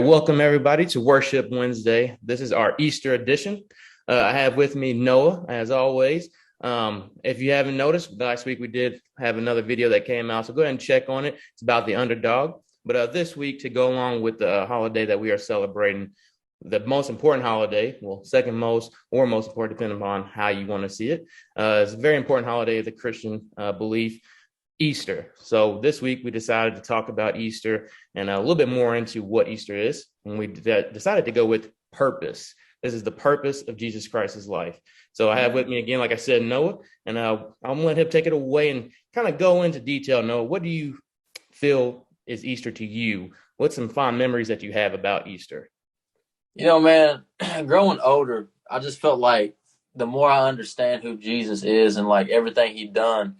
welcome everybody to Worship Wednesday. This is our Easter edition. I have with me Noah, as always. If you haven't noticed, last week we did have another video that came out, so go ahead and check on it. It's about the underdog. But this week, to go along with the holiday that we are celebrating, the most important holiday, well, second most or most important, depending upon how you want to see it. It's a very important holiday of the Christian belief. Easter. So this week we decided to talk about Easter and a little bit more into what Easter is. And we decided to go with purpose. This is the purpose of Jesus Christ's life. So I have with me again, like I said, Noah, and I'm going to let him take it away and kind of go into detail. Noah, what do you feel is Easter to you? What's some fond memories that you have about Easter? Man, growing older, I just felt like the more I understand who Jesus is and like everything he done,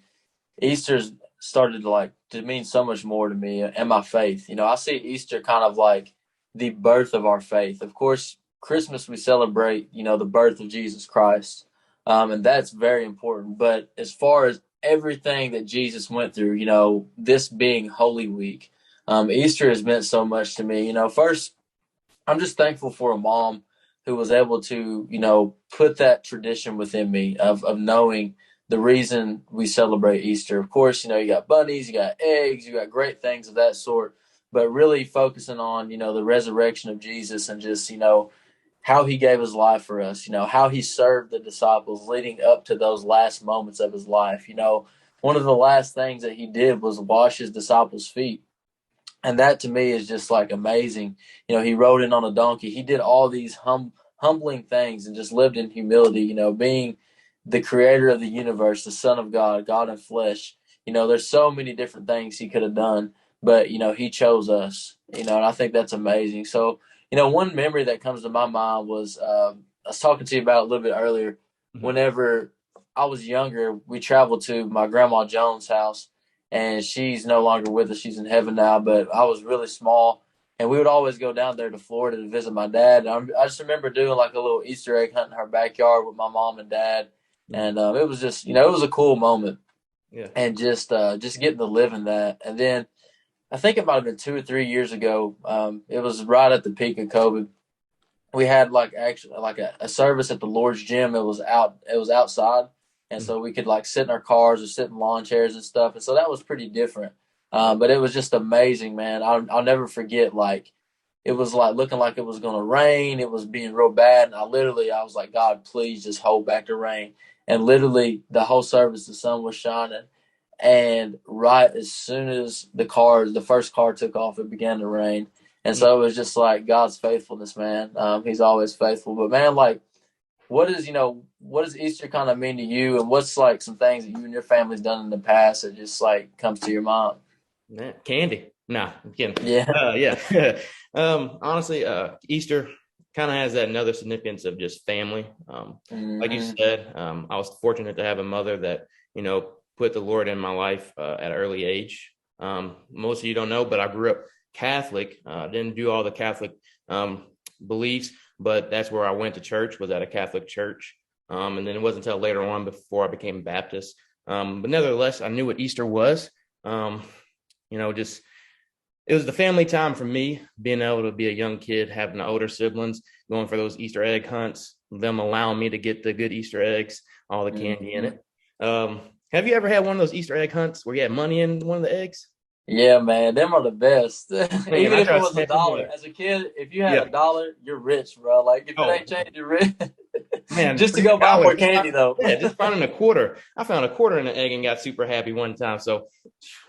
Easter's started to mean so much more to me and my faith. I see Easter kind of like the birth of our faith. Of course, Christmas we celebrate, the birth of Jesus Christ. And that's very important. But as far as everything that Jesus went through, this being Holy Week, Easter has meant so much to me. First, I'm just thankful for a mom who was able to, put that tradition within me of knowing the reason we celebrate Easter. Of course, you got bunnies, you got eggs, you got great things of that sort, but really focusing on, the resurrection of Jesus and just, how he gave his life for us, how he served the disciples leading up to those last moments of his life. One of the last things that he did was wash his disciples' feet. And that to me is just like amazing. He rode in on a donkey. He did all these humbling things and just lived in humility, being the creator of the universe, the Son of God, God in flesh. There's so many different things he could have done, but, he chose us, and I think that's amazing. So, one memory that comes to my mind was I was talking to you about a little bit earlier. Mhm. Whenever I was younger, we traveled to my grandma Jones' house, and she's no longer with us. She's in heaven now, but I was really small. And we would always go down there to Florida to visit my dad. I just remember doing like a little Easter egg hunt in her backyard with my mom and dad. And it was just, it was a cool moment. Yeah. And just getting to live in that. And then I think it might have been 2 or 3 years ago. It was right at the peak of COVID. We had a service at the Lord's gym. It was outside. And so we could like sit in our cars or sit in lawn chairs and stuff. And so that was pretty different. But it was just amazing, man. I'll never forget, like, it was like looking like it was going to rain. It was being real bad. And I was like, God, please just hold back the rain. And literally the whole service, the sun was shining. And right as soon as the first car took off, it began to rain. And so it was just like God's faithfulness, man. He's always faithful. But man, like, what does Easter kind of mean to you? And what's like some things that you and your family's done in the past that just like comes to your mind? Candy. Nah, I'm kidding. Yeah. Yeah. Honestly, Easter kind of has that another significance of just family. Like you Mm-hmm. said, I was fortunate to have a mother that, put the Lord in my life at an early age. Most of you don't know, but I grew up Catholic. Didn't do all the Catholic beliefs, but that's where I went to church, was at a Catholic church. And then it wasn't until later on before I became Baptist. But nevertheless, I knew what Easter was. Just it was the family time for me, being able to be a young kid, having the older siblings, going for those Easter egg hunts, them allowing me to get the good Easter eggs, all the candy in Mm-hmm. it. Have you ever had one of those Easter egg hunts where you had money in one of the eggs? Yeah, man, them are the best. Man, Even I if it try to was a snatch them dollar. away. As a kid, if you had Yeah. $1, you're rich, bro. Like if it Oh, ain't changed, you're rich. man, Just for to go buy $2, more candy, though. just finding a quarter. I found a quarter in the egg and got super happy one time. So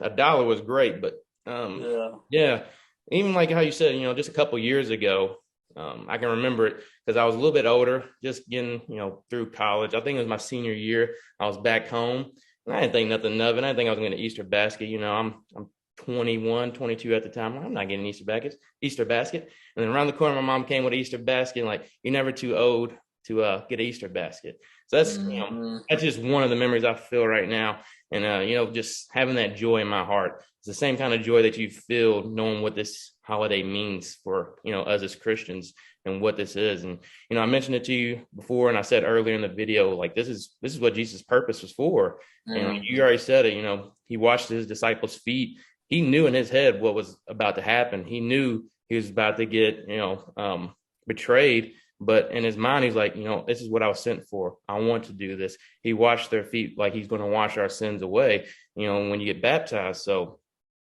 $1 was great, but Yeah. yeah, even like how you said, just a couple years ago, I can remember it because I was a little bit older, just getting, through college. I think it was my senior year. I was back home, and I didn't think nothing of it. I didn't think I was going to Easter basket. I'm 21, 22 at the time. I'm not getting Easter basket. And then around the corner, my mom came with an Easter basket. And like, you're never too old to get an Easter basket. So Mm-hmm. that's just one of the memories I feel right now. And, just having that joy in my heart. It's the same kind of joy that you feel knowing what this holiday means for, us as Christians and what this is. And, I mentioned it to you before, and I said earlier in the video, like, this is what Jesus' purpose was for. And like, you Mm-hmm. already said it, he washed his disciples' feet. He knew in his head what was about to happen. He knew he was about to get, betrayed. But in his mind, he's like, this is what I was sent for. I want to do this. He washed their feet like he's going to wash our sins away, when you get baptized. So,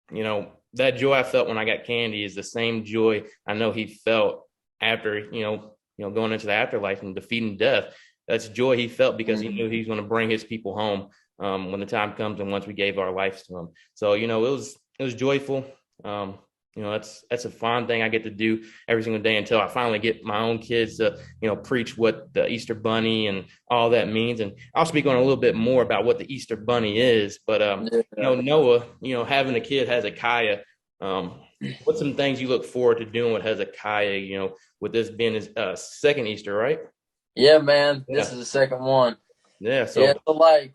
that joy I felt when I got candy is the same joy I know he felt after, going into the afterlife and defeating death. That's joy he felt because he knew he's going to bring his people home when the time comes and once we gave our lives to him. So, it was joyful. That's a fun thing I get to do every single day until I finally get my own kids to, preach what the Easter Bunny and all that means. And I'll speak on a little bit more about what the Easter Bunny is. But, Noah, having a kid, Hezekiah, what's some things you look forward to doing with Hezekiah, with this being his second Easter, right? Yeah, man. Yeah. This is the second one. Yeah. Yeah, so like,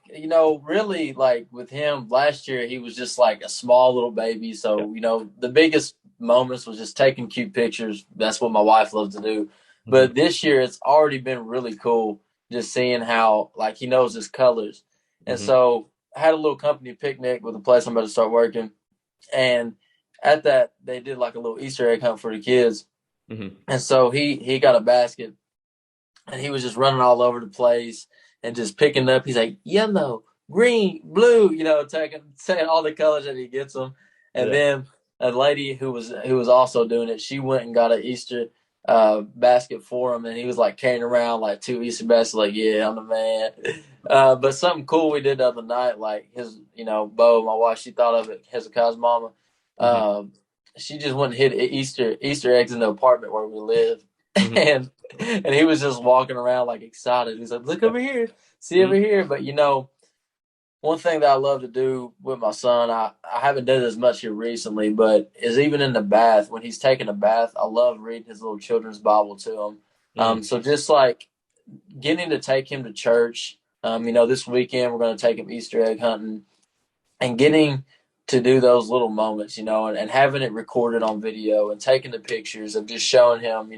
really like with him last year, he was just like a small little baby. So, the biggest moments was just taking cute pictures. That's what my wife loves to do. Mm-hmm. But this year, it's already been really cool just seeing how like he knows his colors. And so I had a little company picnic with the place I'm about to start working. And at that, they did like a little Easter egg hunt for the kids. And so he got a basket and he was just running all over the place and just picking up. He's like, yellow, green, blue, saying all the colors that he gets them. And then a lady who was also doing it, she went and got an Easter basket for him, and he was like carrying around like 2 Easter baskets, like, yeah, I'm the man. But something cool we did the other night, like his, Bo, my wife, she thought of it, Hezekiah's mama. She just went and hid Easter eggs in the apartment where we live. And he was just walking around like excited. He's like, look over here, see over here. But one thing that I love to do with my son, I haven't done it as much here recently, but is even in the bath, when he's taking a bath, I love reading his little children's Bible to him. So just like getting to take him to church, this weekend we're going to take him Easter egg hunting, and getting to do those little moments, and having it recorded on video and taking the pictures of just showing him,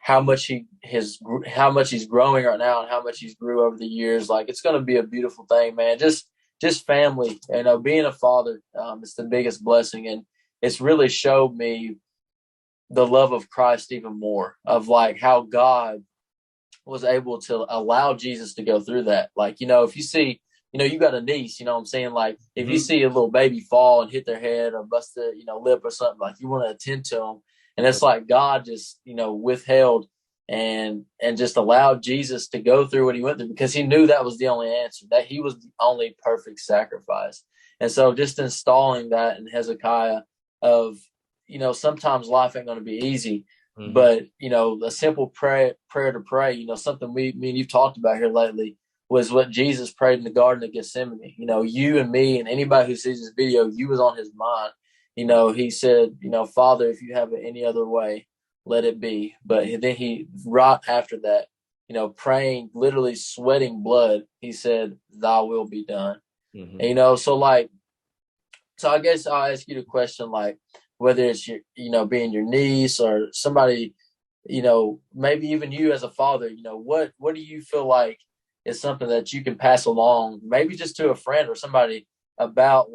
how much he's growing right now and how much he's grew over the years. Like, it's going to be a beautiful thing, man. Just family, being a father, it's the biggest blessing. And it's really showed me the love of Christ even more, of like how God was able to allow Jesus to go through that. Like, if you see, you got a niece, what I'm saying? Like, if you see a little baby fall and hit their head or bust their, lip or something, like, you want to attend to them. And it's like God just, withheld and just allowed Jesus to go through what he went through, because he knew that was the only answer, that he was the only perfect sacrifice. And so just installing that in Hezekiah of, sometimes life ain't going to be easy, but, a simple prayer to pray, something me and you've talked about here lately, was what Jesus prayed in the Garden of Gethsemane. You and me and anybody who sees this video, you was on his mind. He said, Father, if you have it any other way, let it be. But then he, right after that, praying, literally sweating blood, he said, thy will be done. And, so I guess I'll ask you the question, like, whether it's your, being your niece or somebody, maybe even you as a father, what do you feel like is something that you can pass along, maybe just to a friend or somebody, about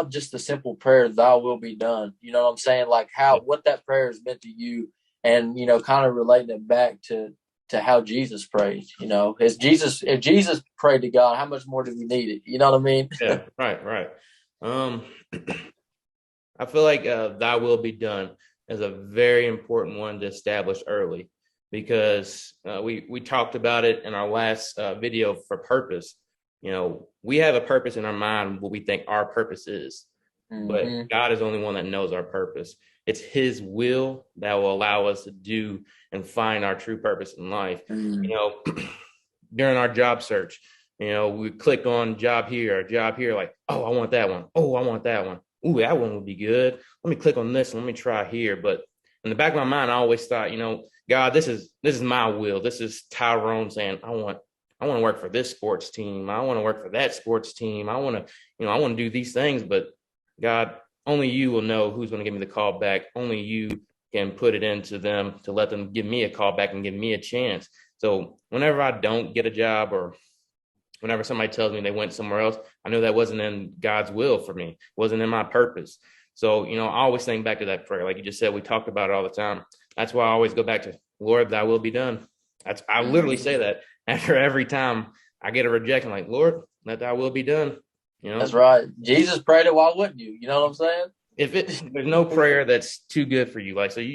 just the simple prayer, thy will be done. You know what I'm saying? Like what that prayer has meant to you, and, kind of relating it back to how Jesus prayed. If Jesus prayed to God, how much more do we need it? You know what I mean? Yeah, right. I feel like thy will be done is a very important one to establish early, because we talked about it in our last video for purpose. We have a purpose in our mind, what we think our purpose is, but God is the only one that knows our purpose. It's his will that will allow us to do and find our true purpose in life. During our job search, we click on job here, like, oh, I want that one. Oh, I want that one. Ooh, that one would be good. Let me click on this and let me try here. But in the back of my mind, I always thought, God, this is my will. This is Tyrone saying, I want to work for this sports team. I want to work for that sports team. I want to do these things. But God, only you will know who's going to give me the call back. Only you can put it into them to let them give me a call back and give me a chance. So whenever I don't get a job, or whenever somebody tells me they went somewhere else, I know that wasn't in God's will for me. It wasn't in my purpose. So, I always think back to that prayer. Like you just said, we talked about it all the time. That's why I always go back to, Lord, thy will be done. I literally say that after every time I get a rejection, like, Lord, let thy will be done. That's right. Jesus prayed it. Why wouldn't you? You know what I'm saying? There's no prayer that's too good for you. Like, so as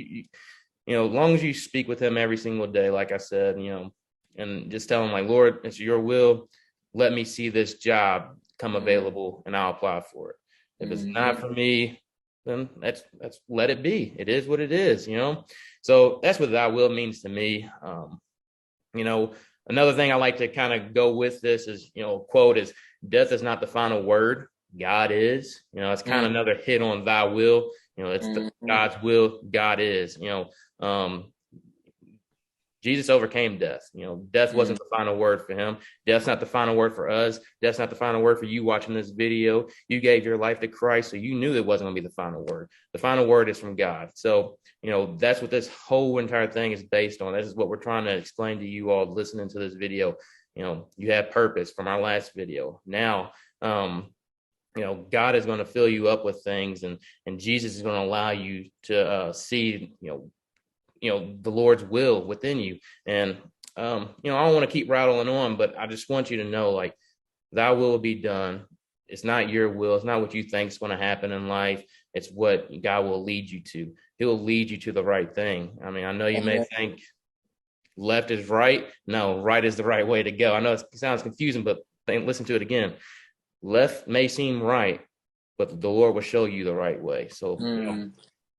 long as you speak with him every single day, like I said, and just tell him like, Lord, it's your will. Let me see this job come available and I'll apply for it. If it's not for me, then that's let it be. It is what it is, So that's what thy will means to me. Another thing I like to kind of go with this is, quote is, death is not the final word. God is. It's kind of another hit on thy will. It's God's will. God is. Jesus overcame death. Death wasn't the final word for him. Death's not the final word for us. Death's not the final word for you watching this video. You gave your life to Christ, so you knew it wasn't going to be the final word. The final word is from God. So, that's what this whole entire thing is based on. This is what we're trying to explain to you all listening to this video. You have purpose from our last video. Now, God is going to fill you up with things, and Jesus is going to allow you to see, the Lord's will within you. And, I don't want to keep rattling on, but I just want you to know, like, thy will be done. It's not your will. It's not what you think is going to happen in life. It's what God will lead you to. He'll lead you to the right thing. I mean, I know you may think left is right. No, right is the right way to go. I know it sounds confusing, but listen to it again. Left may seem right, but the Lord will show you the right way. So,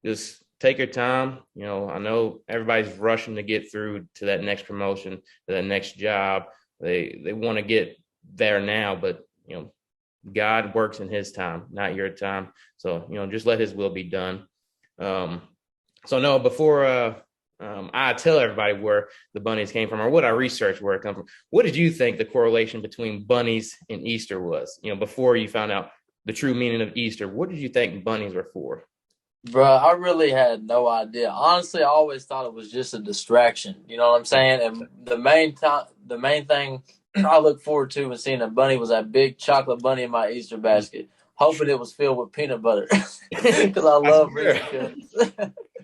just take your time. I know everybody's rushing to get through to that next promotion, to that next job. They want to get there now, but God works in his time, not your time. So, just let his will be done. So no, before I tell everybody where the bunnies came from or what I researched where it come from, what did you think the correlation between bunnies and Easter was? Before you found out the true meaning of Easter, what did you think bunnies were for? Bro, I really had no idea. Honestly, I always thought it was just a distraction. You know what I'm saying? And the main thing I look forward to when seeing a bunny was that big chocolate bunny in my Easter basket, hoping it was filled with peanut butter because I love Reese's Cups.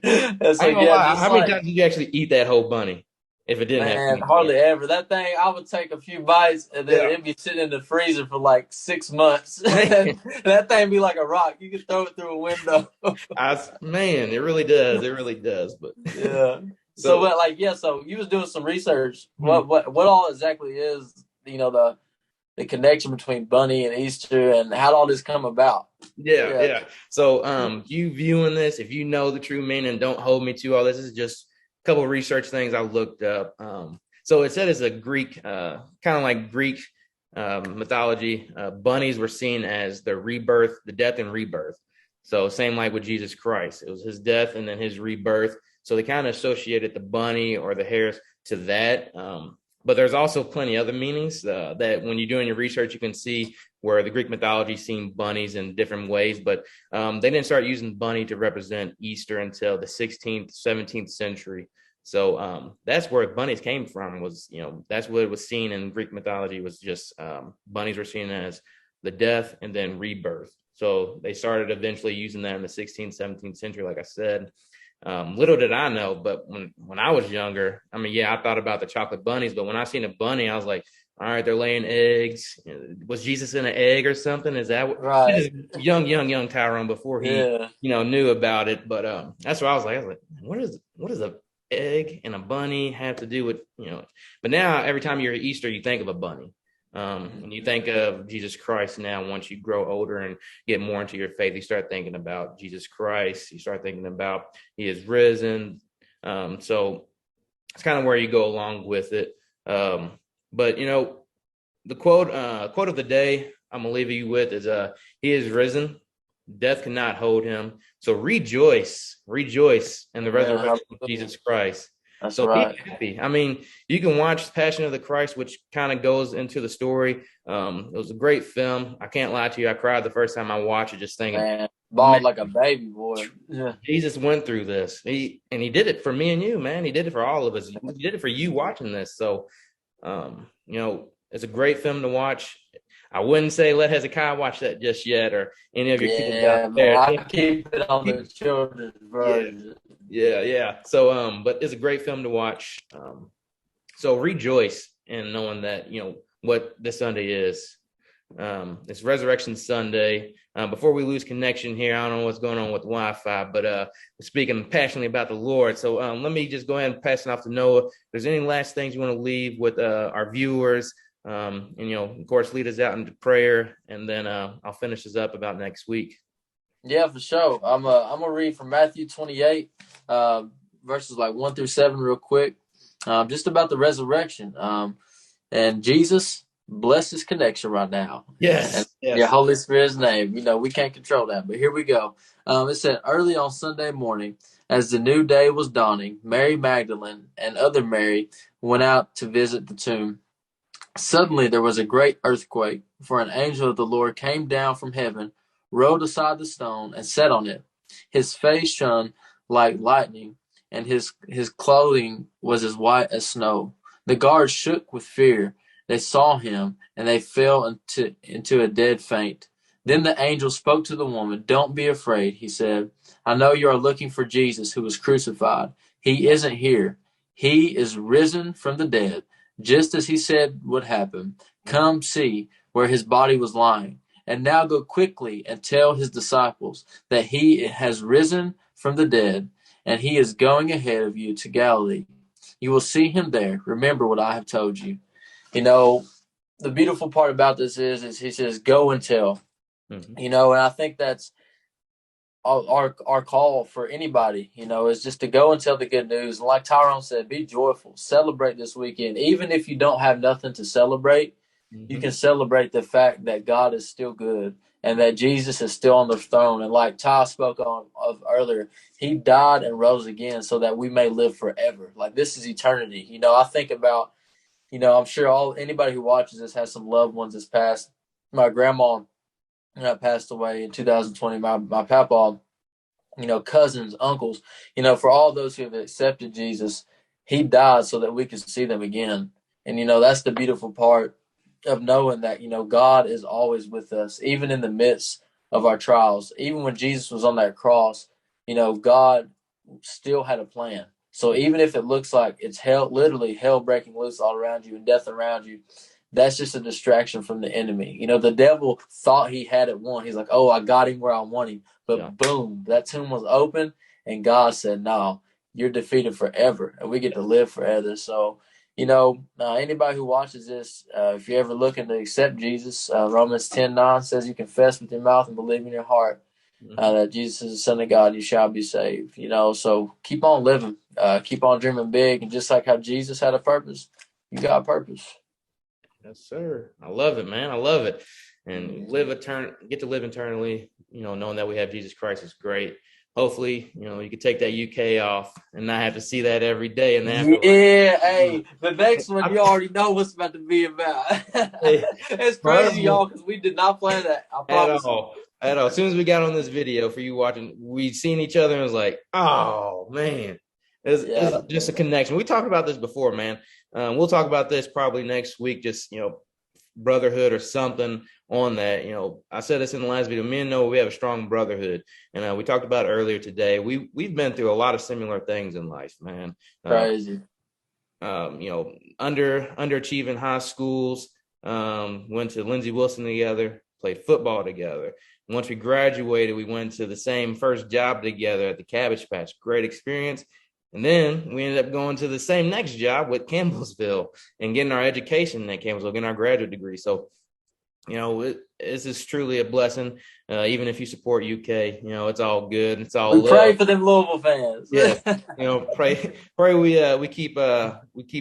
And so, I ain't gonna lie. How many times did you actually eat that whole bunny? If it didn't have peanut hardly ever. That thing, I would take a few bites and then it'd be sitting in the freezer for like 6 months. That thing be like a rock. You could throw it through a window. Man, it really does. It really does. But yeah. So you was doing some research. What all exactly is the connection between bunny and Easter, and how did all this come about? Yeah. So you viewing this, if you know the true meaning, don't hold me to all this. This is just a couple of research things I looked up. So it said it's a Greek, kind of like Greek mythology. Bunnies were seen as the rebirth, the death and rebirth. So same like with Jesus Christ. It was his death and then his rebirth. So they kind of associated the bunny or the hares to that. But there's also plenty of other meanings that when you're doing your research, you can see where the Greek mythology seen bunnies in different ways. But they didn't start using bunny to represent Easter until the 16th, 17th century. So that's where bunnies came from, was, that's what it was seen in Greek mythology, was just bunnies were seen as the death and then rebirth. So they started eventually using that in the 16th, 17th century, like I said. Little did I know, but when I was younger, I mean, I thought about the chocolate bunnies, but when I seen a bunny, I was like, all right, they're laying eggs. Was Jesus in an egg or something? Is that what? Right? Young Tyrone before he, knew about it. But that's what I was like, what is a egg and a bunny have to do with, But now every time you're at Easter, you think of a bunny. When you think of Jesus Christ now, once you grow older and get more into your faith, you start thinking about Jesus Christ. You start thinking about he is risen. So it's kind of where you go along with it. But the quote of the day I'm gonna leave you with is he is risen. Death cannot hold him. So rejoice in the resurrection of Jesus Christ. That's so right. Be happy. I mean, you can watch Passion of the Christ, which kind of goes into the story. It was a great film. I can't lie to you. I cried the first time I watched it, just thinking, bawled like a baby, boy. Yeah. Jesus went through this. He did it for me and you, man. He did it for all of us. He did it for you watching this. So, it's a great film to watch. I wouldn't say let Hezekiah watch that just yet, or any of your kids out Yeah, man. there. I keep it on the children's Yeah, version. yeah. So, but it's a great film to watch. So rejoice in knowing that what this Sunday is. It's Resurrection Sunday. Before we lose connection here, I don't know what's going on with Wi-Fi, but speaking passionately about the Lord. So let me just go ahead and pass it off to Noah. If there's any last things you want to leave with our viewers, and of course, lead us out into prayer, and then I'll finish this up about next week. Yeah, for sure. I'm gonna read from Matthew 28, verses like 1 through 7, real quick, just about the resurrection. And Jesus, bless this connection right now. And Yes, your yes. Holy Spirit's name. We can't control that, but here we go. It said, early on Sunday morning, as the new day was dawning, Mary Magdalene and other Mary went out to visit the tomb. Suddenly there was a great earthquake, for an angel of the Lord came down from heaven, rolled aside the stone, and sat on it. His face shone like lightning, and his clothing was as white as snow. The guards shook with fear. They saw him, and they fell into a dead faint. Then the angel spoke to the woman. Don't be afraid, he said. I know you are looking for Jesus who was crucified. He isn't here. He is risen from the dead, just as he said would happen. Come see where his body was lying. And now go quickly and tell his disciples that he has risen from the dead, and he is going ahead of you to Galilee. You will see him there. Remember what I have told you. The beautiful part about this is he says, go and tell. Mm-hmm. And I think that's our call for anybody, is just to go and tell the good news. And like Tyrone said, be joyful, celebrate this weekend. Even if you don't have nothing to celebrate, you can celebrate the fact that God is still good and that Jesus is still on the throne. And like Ty spoke of earlier, he died and rose again so that we may live forever. Like, this is eternity. I think about, I'm sure anybody who watches this has some loved ones that's passed. My grandma passed away in 2020. My papa, cousins, uncles, for all those who have accepted Jesus, he died so that we could see them again. And, that's the beautiful part of knowing that, God is always with us, even in the midst of our trials. Even when Jesus was on that cross, God still had a plan. So even if it looks like it's hell, literally hell breaking loose all around you and death around you, that's just a distraction from the enemy. The devil thought he had it won. He's like, oh, I got him where I want him. But boom, that tomb was open, and God said, no, you're defeated forever, and we get to live forever. So, anybody who watches this, if you're ever looking to accept Jesus, Romans 10:9 says you confess with your mouth and believe in your heart that Jesus is the Son of God, you shall be saved. So keep on living, keep on dreaming big, and just like how Jesus had a purpose, you got a purpose. Yes, sir. I love it, man. I love it. And get to live eternally, knowing that we have Jesus Christ is great. Hopefully, you can take that UK off and not have to see that every day. And hey, the next one, you already know what's about to be about. It's crazy, y'all, because we did not plan that. I promise. At all. As soon as we got on this video for you watching, we seen each other and it was like, oh, man. It's just a connection. We talked about this before, man. We'll talk about this probably next week, just, brotherhood or something on that. I said this in the last video. Me and Noah, we have a strong brotherhood. And we talked about it earlier today. We've been through a lot of similar things in life, man. Crazy. Underachieving high schools, went to Lindsey Wilson together, played football together. Once we graduated, we went to the same first job together at the Cabbage Patch. Great experience. And then we ended up going to the same next job with Campbellsville and getting our education at Campbellsville, getting our graduate degree. So, this is truly a blessing. Even if you support UK, it's all good. It's all we pray for them Louisville fans. Yeah, pray we keep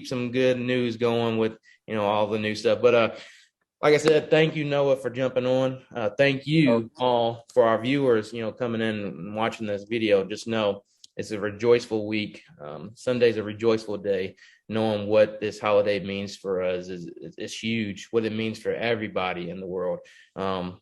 some good news going with all the new stuff. But like I said, thank you, Noah, for jumping on. Thank you all for our viewers, coming in and watching this video. Just know it's a rejoiceful week. Sunday's a rejoiceful day. Knowing what this holiday means for us is huge. What it means for everybody in the world.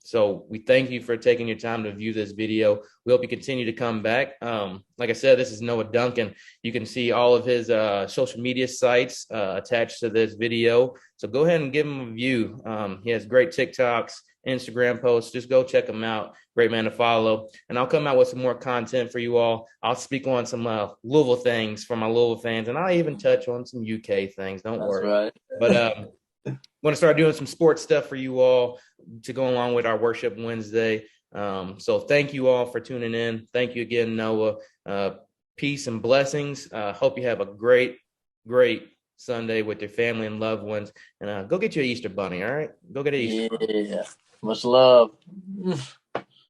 So we thank you for taking your time to view this video. We hope you continue to come back. Like I said, this is Noah Duncan. You can see all of his social media sites attached to this video. So go ahead and give him a view. He has great TikToks, Instagram posts. Just go check him out. Great man to follow. And I'll come out with some more content for you all. I'll speak on some Louisville things for my Louisville fans, and I'll even touch on some UK things. Don't worry. Right. But I'm going to start doing some sports stuff for you all to go along with our Worship Wednesday. So thank you all for tuning in. Thank you again, Noah. Peace and blessings. Hope you have a great Sunday with your family and loved ones. And go get you an Easter bunny, all right? Go get an Easter bunny. Yeah. Much love.